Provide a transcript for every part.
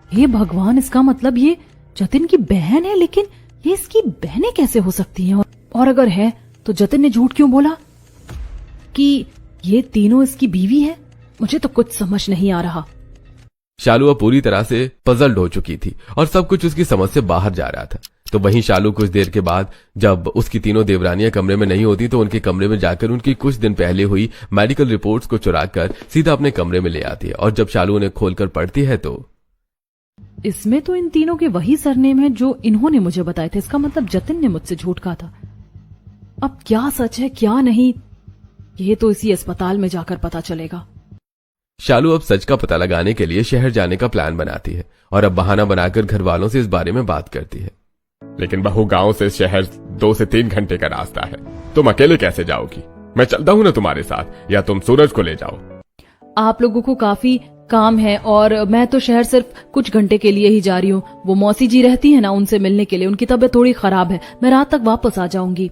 हे भगवान, इसका मतलब ये जतिन की बहन है, लेकिन ये इसकी बहनें कैसे हो सकती हैं? और अगर है तो जतिन ने झूठ क्यों बोला कि ये तीनों इसकी बीवी है? मुझे तो कुछ समझ नहीं आ रहा। शालू अब पूरी तरह से पजल्ड हो चुकी थी और सब कुछ उसकी समझ से बाहर जा रहा था। तो वहीं शालू कुछ देर के बाद जब उसकी तीनों देवरानियां कमरे में नहीं होती तो उनके कमरे में जाकर उनकी कुछ दिन पहले हुई मेडिकल रिपोर्ट्स को चुराकर सीधा अपने कमरे में ले आती है। और जब शालू उन्हें खोलकर पढ़ती है तो इसमें तो इन तीनों के वही सरनेम है जो इन्होंने मुझे बताए थे। इसका मतलब जतिन ने मुझसे झूठ कहा था। अब क्या सच है क्या नहीं, ये तो इसी अस्पताल में जाकर पता चलेगा। शालू अब सच का पता लगाने के लिए शहर जाने का प्लान बनाती है और अब बहाना बनाकर घर वालों से इस बारे में बात करती है। लेकिन बहू, गांव से शहर 2 से 3 घंटे का रास्ता है, तुम अकेले कैसे जाओगी? मैं चलता हूं ना तुम्हारे साथ, या तुम सूरज को ले जाओ। आप लोगों को काफी काम है और मैं तो शहर सिर्फ कुछ घंटे के लिए ही जा रही हूँ। वो मौसी जी रहती है ना, उनसे मिलने के लिए। उनकी तबीयत थोड़ी खराब है, मैं रात तक वापस आ जाऊंगी।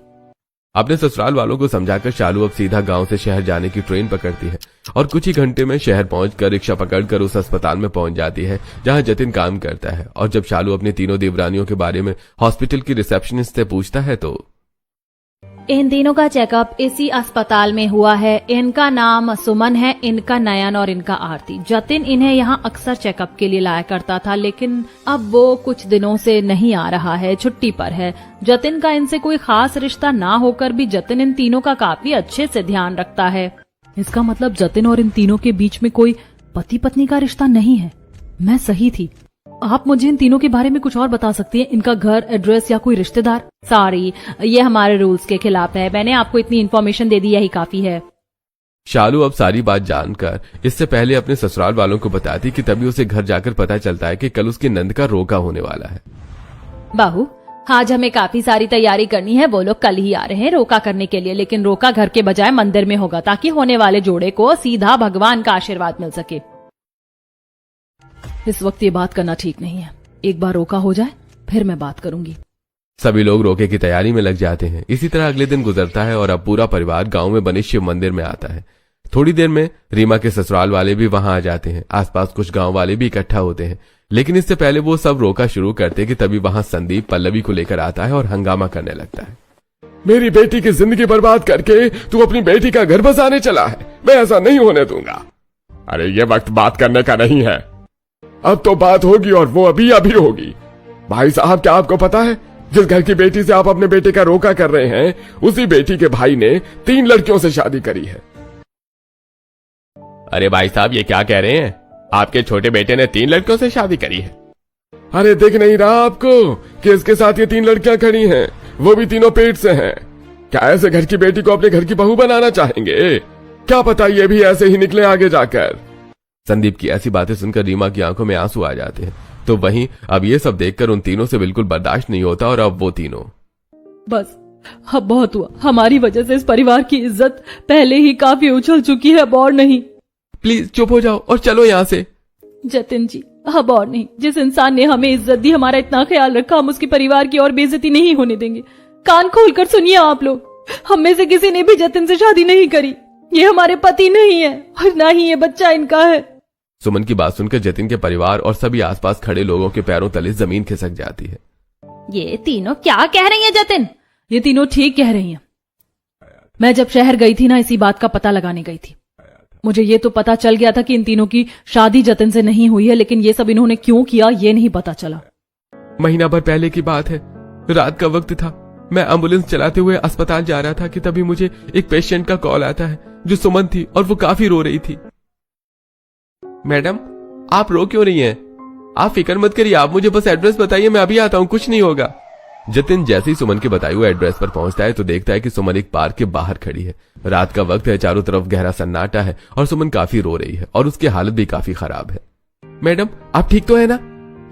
अपने ससुराल वालों को समझाकर शालू अब सीधा गांव से शहर जाने की ट्रेन पकड़ती है और कुछ ही घंटे में शहर पहुंचकर रिक्शा पकड़कर उस अस्पताल में पहुंच जाती है जहां जतिन काम करता है। और जब शालू अपनी तीनों देवरानियों के बारे में हॉस्पिटल की रिसेप्शनिस्ट से पूछता है तो इन तीनों का चेकअप इसी अस्पताल में हुआ है। इनका नाम सुमन है, इनका नयन और इनका आरती। जतिन इन्हें यहाँ अक्सर चेकअप के लिए लाया करता था, लेकिन अब वो कुछ दिनों से नहीं आ रहा है, छुट्टी पर है। जतिन का इनसे कोई खास रिश्ता ना होकर भी जतिन इन तीनों का काफी अच्छे से ध्यान रखता है। इसका मतलब जतिन और इन तीनों के बीच में कोई पति पत्नी का रिश्ता नहीं है। मैं सही थी। आप मुझे इन तीनों के बारे में कुछ और बता सकती हैं? इनका घर, एड्रेस या कोई रिश्तेदार? सॉरी, ये हमारे रूल्स के खिलाफ है। मैंने आपको इतनी इन्फॉर्मेशन दे दी, यही काफी है। शालू अब सारी बात जानकर इससे पहले अपने ससुराल वालों को बताती कि तभी उसे घर जाकर पता चलता है कि कल उसकी नंद का रोका होने वाला है। बाहू, आज हमें काफी सारी तैयारी करनी है। वो लोग कल ही आ रहे हैं रोका करने के लिए, लेकिन रोका घर के बजाय मंदिर में होगा ताकि होने वाले जोड़े को सीधा भगवान का आशीर्वाद मिल सके। इस वक्त ये बात करना ठीक नहीं है। एक बार रोका हो जाए फिर मैं बात करूंगी। सभी लोग रोके की तैयारी में लग जाते हैं। इसी तरह अगले दिन गुजरता है और अब पूरा परिवार गांव में बने शिव मंदिर में आता है। थोड़ी देर में रीमा के ससुराल वाले भी वहां आ जाते हैं। आसपास कुछ गांव वाले भी इकट्ठा होते हैं, लेकिन इससे पहले वो सब रोका शुरू करते कि तभी वहां संदीप पल्लवी को लेकर आता है और हंगामा करने लगता है। मेरी बेटी की जिंदगी बर्बाद करके तू अपनी बेटी का घर बसाने चला है, मैं ऐसा नहीं होने दूंगा। अरे ये वक्त बात करने का नहीं है, अब तो बात होगी और वो अभी होगी। भाई साहब, क्या आपको पता है जिस घर की बेटी से आप अपने बेटे का रोका कर रहे हैं, उसी बेटी के भाई ने 3 लड़कियों से शादी करी है। अरे भाई साहब, ये क्या कह रहे हैं? आपके छोटे बेटे ने 3 लड़कियों से शादी करी है? अरे दिख नहीं रहा आपको कि इसके साथ ये 3 लड़कियां खड़ी हैं, वो भी तीनों पेट से हैं। क्या ऐसे घर की बेटी को अपने घर की बहू बनाना चाहेंगे? क्या पता ये भी ऐसे ही निकले आगे जाकर। संदीप की ऐसी बातें सुनकर रीमा की आंखों में आंसू आ जाते हैं। तो वहीं अब ये सब देखकर उन तीनों से बिल्कुल बर्दाश्त नहीं होता और अब वो तीनों बस, अब बहुत हुआ। हमारी वजह से इस परिवार की इज्जत पहले ही काफी उछल चुकी है, अब और नहीं। प्लीज चुप हो जाओ और चलो यहाँ से। जतिन जी, अब और नहीं। जिस इंसान ने हमें इज्जत दी, हमारा इतना ख्याल रखा, हम उसके परिवार की और बेइज्जती नहीं होने देंगे। कान खोलकर सुनिए आप लोग, हम में से किसी ने भी जतिन से शादी नहीं करी। ये हमारे पति नहीं है और ना ही ये बच्चा इनका है। सुमन की बात सुनकर जतिन के परिवार और सभी आसपास खड़े लोगों के पैरों तले जमीन खिसक जाती है। ये तीनों क्या कह रही हैं जतिन? ये तीनों ठीक कह रही हैं। मैं जब शहर गई थी ना, इसी बात का पता लगाने गई थी। मुझे ये तो पता चल गया था कि इन तीनों की शादी जतिन से नहीं हुई है, लेकिन ये सब इन्होंने क्यों किया ये नहीं पता चला। महीना भर पहले की बात है, रात का वक्त था। मैं एम्बुलेंस चलाते हुए अस्पताल जा रहा था कि तभी मुझे एक पेशेंट का कॉल आता है जो सुमन थी और वो काफी रो रही थी। मैडम, आप रो क्यों रही हैं? आप फिक्र मत करिए, आप मुझे बस एड्रेस बताइए, मैं अभी आता हूं, कुछ नहीं होगा। जतिन जैसे ही सुमन के बताए हुए एड्रेस पर पहुंचता है तो देखता है कि सुमन एक पार्क के बाहर खड़ी है। रात का वक्त है, चारों तरफ गहरा सन्नाटा है और सुमन काफी रो रही है और उसकी हालत भी काफी खराब है। मैडम, आप ठीक तो है ना?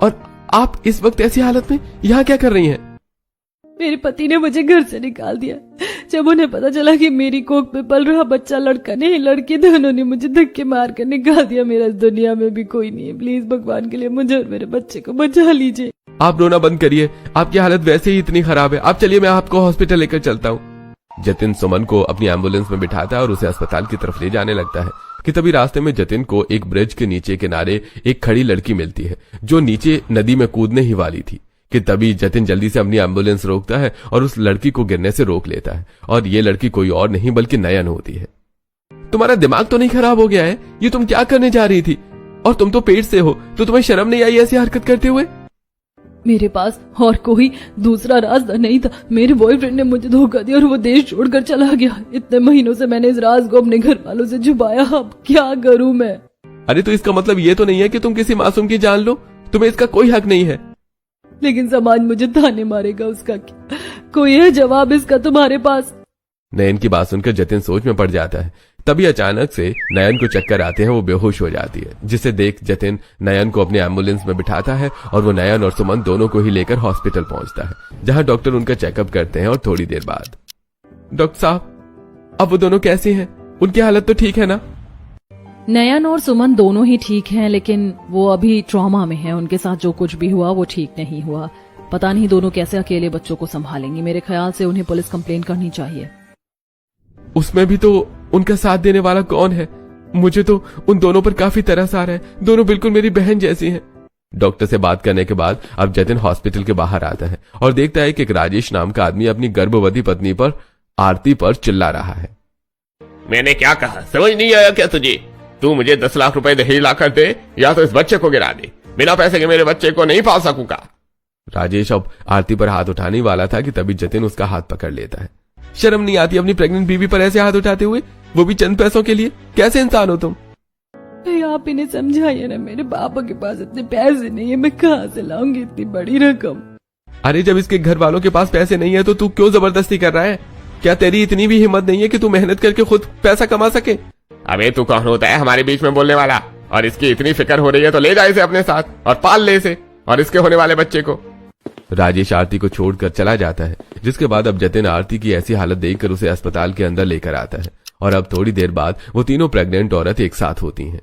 और आप इस वक्त ऐसी हालत में यहाँ क्या कर रही हैं? मेरे पति ने मुझे घर से निकाल दिया। जब उन्हें पता चला कि मेरी कोख में पल रहा बच्चा लड़का नहीं लड़की, दोनों ने मुझे धक्के मार कर निकाल दिया। मेरा इस दुनिया में भी कोई नहीं है। प्लीज भगवान के लिए मुझे और मेरे बच्चे को बचा लीजिए। आप रोना बंद करिए, आपकी हालत वैसे ही इतनी खराब है। आप चलिए, मैं आपको हॉस्पिटल लेकर चलता हूँ। जतिन सुमन को अपनी एम्बुलेंस में बिठाता है और उसे अस्पताल की तरफ ले जाने लगता है कि तभी रास्ते में जतिन को एक ब्रिज के नीचे किनारे एक खड़ी लड़की मिलती है जो नीचे नदी में कूदने ही वाली थी। कि तभी जतिन जल्दी से अपनी एम्बुलेंस रोकता है और उस लड़की को गिरने से रोक लेता है। और ये लड़की कोई और नहीं बल्कि नयन होती है। तुम्हारा दिमाग तो नहीं खराब हो गया है? ये तुम क्या करने जा रही थी? और तुम तो पेट से हो, तो तुम्हें शर्म नहीं आई ऐसी हरकत करते हुए? मेरे पास और कोई दूसरा रास्ता नहीं था। मेरे बॉयफ्रेंड ने मुझे धोखा दिया और वो देश छोड़कर चला गया। इतने महीनों से मैंने इस राज को अपने घर वालों से छुपाया, अब क्या करूं मैं? अरे तो इसका मतलब ये तो नहीं है कि तुम किसी मासूम की जान लो। तुम्हें इसका कोई हक नहीं है। लेकिन समाज मुझे ताने मारेगा, उसका क्या? कोई है जवाब इसका तुम्हारे पास? नयन की बात सुनकर जतिन सोच में पड़ जाता है। तभी अचानक से नयन को चक्कर आते हैं, वो बेहोश हो जाती है, जिसे देख जतिन नयन को अपने एम्बुलेंस में बिठाता है और वो नयन और सुमन दोनों को ही लेकर हॉस्पिटल पहुंचता है, जहां डॉक्टर उनका चेकअप करते हैं। और थोड़ी देर बाद, डॉक्टर साहब अब वो दोनों कैसी हैं? उनकी हालत तो ठीक है ना? नयन और सुमन दोनों ही ठीक हैं, लेकिन वो अभी ट्रॉमा में हैं। उनके साथ जो कुछ भी हुआ वो ठीक नहीं हुआ। पता नहीं दोनों कैसे अकेले बच्चों को संभालेंगी। मेरे ख्याल से उन्हें पुलिस कंप्लेंट करनी चाहिए। उसमें भी तो उनका साथ देने वाला कौन है? मुझे तो उन दोनों पर काफी तरस आ रहा है। दोनों बिल्कुल मेरी बहन जैसी हैं। डॉक्टर से बात करने के बाद अब जतिन हॉस्पिटल के बाहर आता है और देखता है कि एक राजेश नाम का आदमी अपनी गर्भवती पत्नी पर आरती पर चिल्ला रहा है। मैंने क्या कहा, समझ नहीं आया क्या तुझे? तू मुझे 10 लाख रुपए दहेज ला कर दे या तो इस बच्चे को गिरा दे। बिना पैसे के मेरे बच्चे को नहीं पाल सकूंगा। राजेश अब आरती पर हाथ उठाने वाला था कि तभी जतिन उसका हाथ पकड़ लेता है। शर्म नहीं आती अपनी प्रेग्नेंट बीवी पर ऐसे हाथ उठाते हुए, वो भी चंद पैसों के लिए? कैसे इंसान हो तुम? आप इन्हें समझाइए ना, मेरे पापा के पास इतने पैसे नहीं है, मैं कहाँ से लाऊंगी इतनी बड़ी रकम? अरे जब इसके घर वालों के पास पैसे नहीं है तो तू क्यों जबरदस्ती कर रहा है? क्या तेरी इतनी भी हिम्मत नहीं है कि तू मेहनत करके खुद पैसा कमा सके? अबे तू कौन होता है हमारे बीच में बोलने वाला? और इसकी इतनी फिक्र हो रही है तो ले जा इसे अपने साथ और पाल ले इसे और इसके होने वाले बच्चे को। राजेश आरती को छोड़कर चला जाता है, जिसके बाद अब जतिन आरती की ऐसी हालत देखकर उसे अस्पताल के अंदर लेकर आता है। और अब थोड़ी देर बाद वो तीनों प्रेग्नेंट औरत एक साथ होती हैं।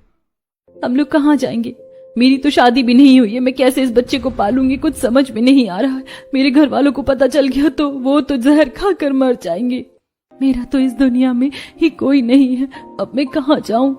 हम लोग कहाँ जाएंगे? मेरी तो शादी भी नहीं हुई है, मैं कैसे इस बच्चे को पालूंगी? कुछ समझ में नहीं आ रहा है। मेरे घर वालों को पता चल गया तो वो तो जहर खाकर मर जाएंगे। मेरा तो इस दुनिया में ही कोई नहीं है, अब मैं कहाँ जाऊं?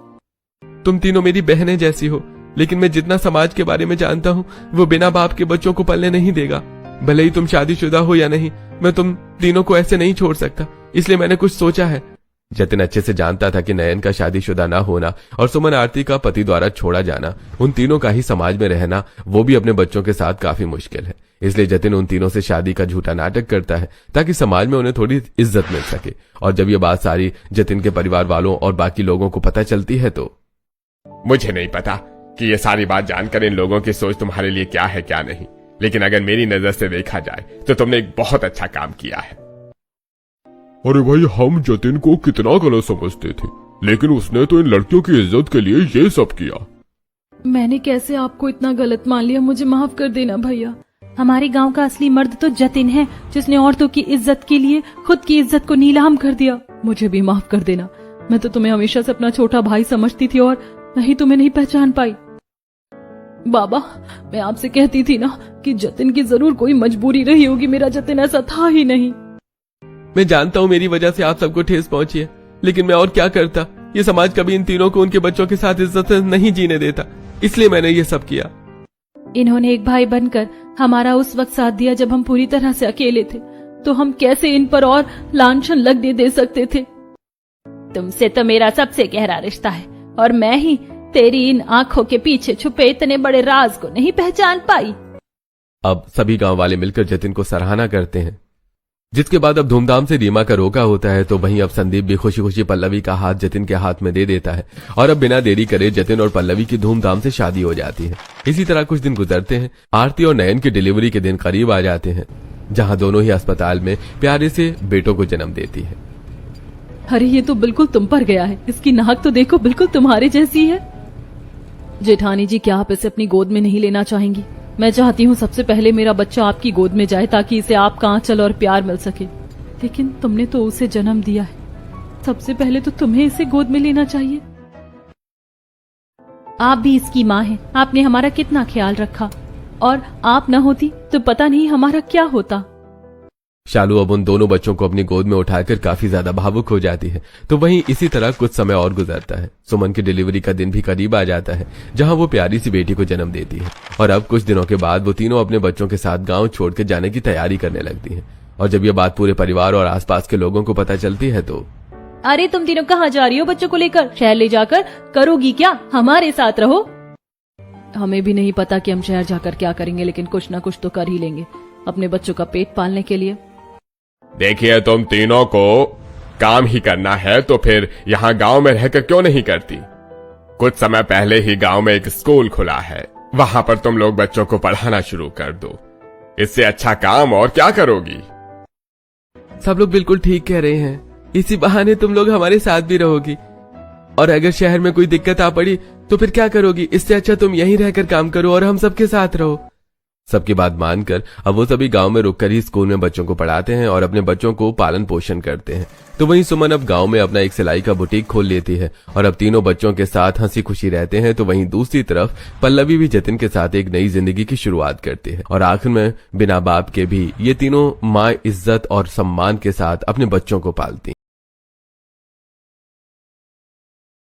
तुम तीनों मेरी बहनें जैसी हो, लेकिन मैं जितना समाज के बारे में जानता हूँ वो बिना बाप के बच्चों को पलने नहीं देगा। भले ही तुम शादीशुदा हो या नहीं, मैं तुम तीनों को ऐसे नहीं छोड़ सकता, इसलिए मैंने कुछ सोचा है। जतिन अच्छे से जानता था कि नयन का शादीशुदा ना होना और सुमन आरती का पति द्वारा छोड़ा जाना, उन तीनों का ही समाज में रहना, वो भी अपने बच्चों के साथ काफी मुश्किल है। इसलिए जतिन उन तीनों से शादी का झूठा नाटक करता है ताकि समाज में उन्हें थोड़ी इज्जत मिल सके। और जब ये बात सारी जतिन के परिवार वालों और बाकी लोगों को पता चलती है तो मुझे नहीं पता कि ये सारी बात जानकर इन लोगों की सोच तुम्हारे लिए क्या है क्या नहीं, लेकिन अगर मेरी नजर से देखा जाए तो तुमने एक बहुत अच्छा काम किया है। अरे भाई, हम जतिन को कितना गलत समझते थे, लेकिन उसने तो इन लड़कियों की इज्जत के लिए ये सब किया। मैंने कैसे आपको इतना गलत मान लिया? मुझे माफ कर देना भैया। हमारे गांव का असली मर्द तो जतिन है, जिसने औरतों की इज्जत के लिए खुद की इज्जत को नीलाम कर दिया। मुझे भी माफ कर देना। मैं तो तुम्हें हमेशा से अपना छोटा भाई समझती थी और नहीं तुम्हें नहीं पहचान पाई। बाबा, मैं आपसे कहती थी ना कि जतिन की जरूर कोई मजबूरी रही होगी, मेरा जतिन ऐसा था ही नहीं। मैं जानता हूँ मेरी वजह से आप सबको ठेस पहुंची है, लेकिन मैं और क्या करता? ये समाज कभी इन तीनों को उनके बच्चों के साथ इज्जत से नहीं जीने देता, इसलिए मैंने ये सब किया। इन्होंने एक भाई बनकर हमारा उस वक्त साथ दिया जब हम पूरी तरह से अकेले थे, तो हम कैसे इन पर और लांछन लगने दे सकते थे? तुमसे तो मेरा सबसे गहरा रिश्ता है और मैं ही तेरी इन आंखों के पीछे छुपे इतने बड़े राज को नहीं पहचान पाई। अब सभी गांव वाले मिलकर जतिन को सराहना करते हैं, जिसके बाद अब धूमधाम से रीमा का रोका होता है। तो वहीं अब संदीप भी खुशी खुशी पल्लवी का हाथ जतिन के हाथ में दे देता है और अब बिना देरी करे जतिन और पल्लवी की धूमधाम से शादी हो जाती है। इसी तरह कुछ दिन गुजरते हैं। आरती और नयन की डिलीवरी के दिन करीब आ जाते हैं, जहां दोनों ही अस्पताल में प्यारे से बेटों को जन्म देती है। अरे ये तो बिल्कुल तुम पर गया है, इसकी नाक तो देखो बिल्कुल तुम्हारे जैसी है। जेठानी जी, क्या आप इसे अपनी गोद में नहीं लेना चाहेंगी? मैं चाहती हूँ सबसे पहले मेरा बच्चा आपकी गोद में जाए ताकि इसे आपका आंचल और प्यार मिल सके। लेकिन तुमने तो उसे जन्म दिया है, सबसे पहले तो तुम्हें इसे गोद में लेना चाहिए। आप भी इसकी माँ हैं, आपने हमारा कितना ख्याल रखा, और आप न होती तो पता नहीं हमारा क्या होता। शालू अब उन दोनों बच्चों को अपनी गोद में उठाकर काफी ज्यादा भावुक हो जाती है। तो वहीं इसी तरह कुछ समय और गुजरता है। सुमन की डिलीवरी का दिन भी करीब आ जाता है, जहां वो प्यारी सी बेटी को जन्म देती है। और अब कुछ दिनों के बाद वो तीनों अपने बच्चों के साथ गांव छोड़कर जाने की तैयारी करने लगती है। और जब ये बात पूरे परिवार और आसपास के लोगों को पता चलती है तो अरे तुम तीनों कहाँ जा रही हो बच्चों को लेकर? शहर ले जाकर करोगी क्या? हमारे साथ रहो। हमें भी नहीं पता कि हम शहर जाकर क्या करेंगे, लेकिन कुछ ना कुछ तो कर ही लेंगे अपने बच्चों का पेट पालने के लिए। देखिए, तुम तीनों को काम ही करना है तो फिर यहाँ गांव में रहकर क्यों नहीं करती? कुछ समय पहले ही गांव में एक स्कूल खुला है, वहां पर तुम लोग बच्चों को पढ़ाना शुरू कर दो। इससे अच्छा काम और क्या करोगी? सब लोग बिल्कुल ठीक कह रहे हैं। इसी बहाने तुम लोग हमारे साथ भी रहोगी, और अगर शहर में कोई दिक्कत आ पड़ी तो फिर क्या करोगी? इससे अच्छा तुम यहीं रहकर काम करो और हम सबके साथ रहो। सबकी बात मानकर अब वो सभी गांव में रुककर ही स्कूल में बच्चों को पढ़ाते हैं और अपने बच्चों को पालन पोषण करते हैं। तो वहीं सुमन अब गांव में अपना एक सिलाई का बुटीक खोल लेती है और अब तीनों बच्चों के साथ हंसी खुशी रहते हैं। तो वहीं दूसरी तरफ पल्लवी भी जतिन के साथ एक नई जिंदगी की शुरुआत करती है और आखिर में बिना बाप के भी ये तीनों माँ इज्जत और सम्मान के साथ अपने बच्चों को पालती हैं।